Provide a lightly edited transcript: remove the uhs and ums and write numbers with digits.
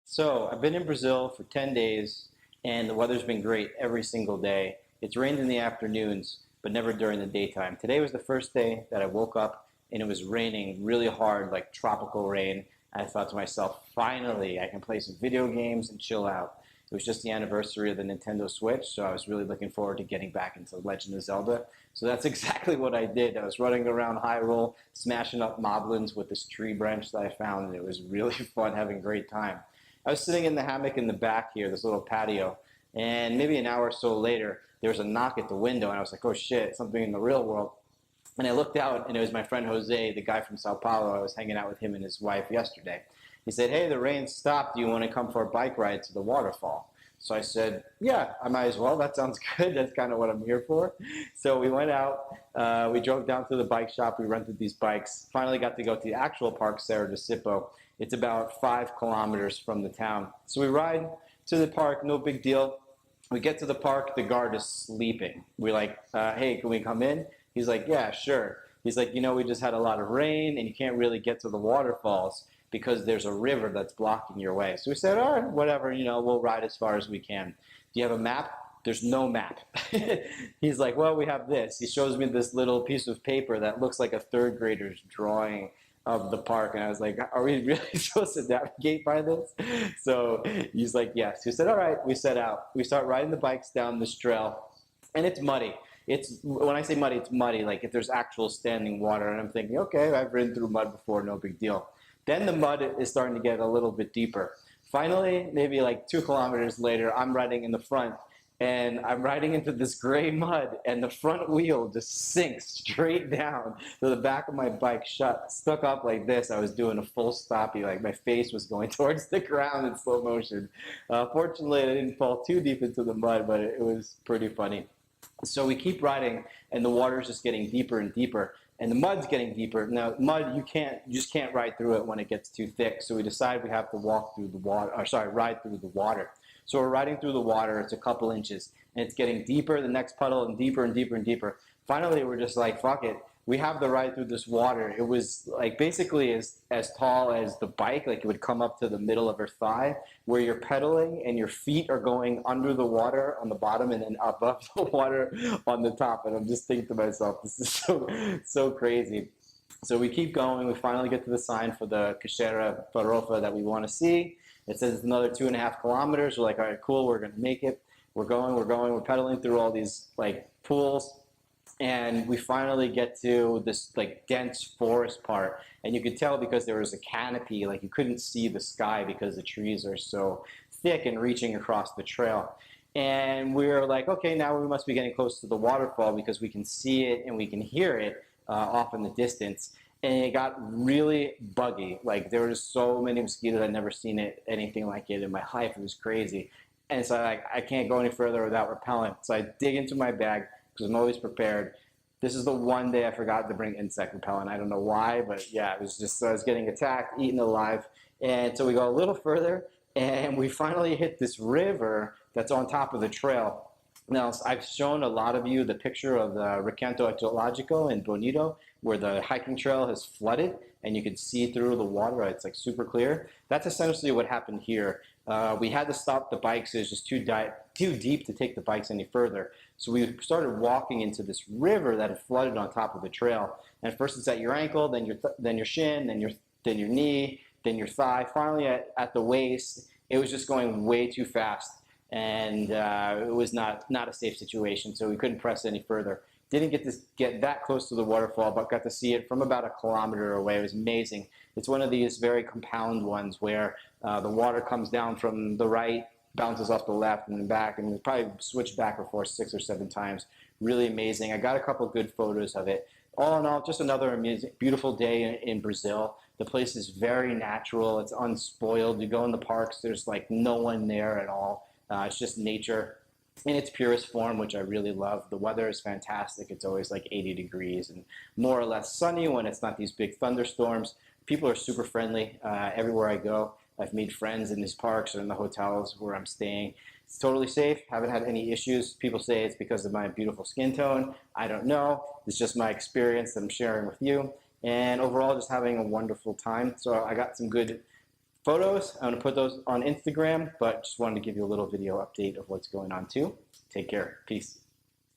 So I've been in Brazil for 10 days and the weather's been great every single day. It's rained in the afternoons, but never during the daytime. Today was the first day that I woke up and it was raining really hard, like tropical rain. And I thought to myself, finally, I can play some video games and chill out. It was just the anniversary of the Nintendo Switch, so I was really looking forward to getting back into Legend of Zelda. So that's exactly what I did. I was running around Hyrule, smashing up moblins with this tree branch that I found, and it was really fun, having a great time. I was sitting in the hammock in the back here, this little patio, and maybe an hour or so later, there was a knock at the window, and I was like, oh shit, something in the real world. And I looked out, and it was my friend Jose, the guy from Sao Paulo. I was hanging out with him and his wife yesterday. He said, hey, the rain stopped. Do you want to come for a bike ride to the waterfall? So I said, yeah, I might as well. That sounds good. That's kind of what I'm here for. So we went out. We drove down to the bike shop. We rented these bikes. Finally got to go to the actual park, Serra de Cipo. It's about 5 kilometers from the town. So we ride to the park, no big deal. We get to the park, the guard is sleeping. We're like, hey, can we come in? He's like, yeah, sure. He's like, we just had a lot of rain and you can't really get to the waterfalls because there's a river that's blocking your way. So we said, all right, whatever, we'll ride as far as we can. Do you have a map? There's no map. He's like, well, we have this. He shows me this little piece of paper that looks like a third grader's drawing of the park. And I was like, are we really supposed to navigate by this? So he's like, yes. He said, all right, we set out. We start riding the bikes down this trail, and it's muddy. When I say muddy, it's muddy, like if there's actual standing water. And I'm thinking, okay, I've ridden through mud before, no big deal. Then the mud is starting to get a little bit deeper. Finally, maybe like 2 kilometers later, I'm riding in the front, and I'm riding into this gray mud, and the front wheel just sinks straight down to the back of my bike, stuck up like this. I was doing a full stoppie, like my face was going towards the ground in slow motion. Fortunately, I didn't fall too deep into the mud, but it was pretty funny. So we keep riding, and the water's just getting deeper and deeper, and the mud's getting deeper. Now, mud, you just can't ride through it when it gets too thick. So we decide we have to walk through the water, or sorry, ride through the water. So we're riding through the water. It's a couple inches, and it's getting deeper, the next puddle, and deeper and deeper and deeper. Finally, we're just like, fuck it. We have to ride through this water. It was like basically as tall as the bike, like it would come up to the middle of her thigh, where you're pedaling and your feet are going under the water on the bottom and then above the water on the top. And I'm just thinking to myself, this is so crazy. So we keep going. We finally get to the sign for the Cachoeira Farofa that we want to see. It says it's another 2.5 kilometers. We're like, all right, cool, we're going to make it. We're going, we're pedaling through all these like pools. And we finally get to this like dense forest part, and you could tell because there was a canopy, like you couldn't see the sky because the trees are so thick and reaching across the trail. And we were like, okay, now we must be getting close to the waterfall because we can see it and we can hear it off in the distance. And it got really buggy. Like there were so many mosquitoes. I'd never seen anything like it in my life. It was crazy. And so I can't go any further without repellent. So I dig into my bag, because I'm always prepared. This is the one day I forgot to bring insect repellent. I don't know why, but yeah, it was just, I was getting attacked, eaten alive. And so we go a little further, and we finally hit this river that's on top of the trail. Now, I've shown a lot of you the picture of the Recanto Ecologico in Bonito, where the hiking trail has flooded, and you can see through the water. It's like super clear. That's essentially what happened here. We had to stop the bikes. It was just too deep to take the bikes any further. So we started walking into this river that had flooded on top of the trail. And at first it's at your ankle, then your shin, then your knee, then your thigh. Finally at the waist, it was just going way too fast. And it was not a safe situation, so we couldn't press any further. Didn't get that close to the waterfall, but got to see it from about 1 kilometer away. It was amazing. It's one of these very compound ones where the water comes down from the right, bounces off the left and then back, and we probably switched back and forth 6 or 7 times. Really amazing. I got a couple good photos of it. All in all, just another amazing, beautiful day in Brazil. The place is very natural. It's unspoiled. You go in the parks, there's like no one there at all. It's just nature in its purest form, which I really love. The weather is fantastic. It's always like 80 degrees and more or less sunny when it's not these big thunderstorms. People are super friendly everywhere I go. I've made friends in these parks or in the hotels where I'm staying. It's totally safe. Haven't had any issues. People say it's because of my beautiful skin tone. I don't know. It's just my experience that I'm sharing with you. And overall, just having a wonderful time. So I got some good photos. I'm going to put those on Instagram, but just wanted to give you a little video update of what's going on too. Take care. Peace.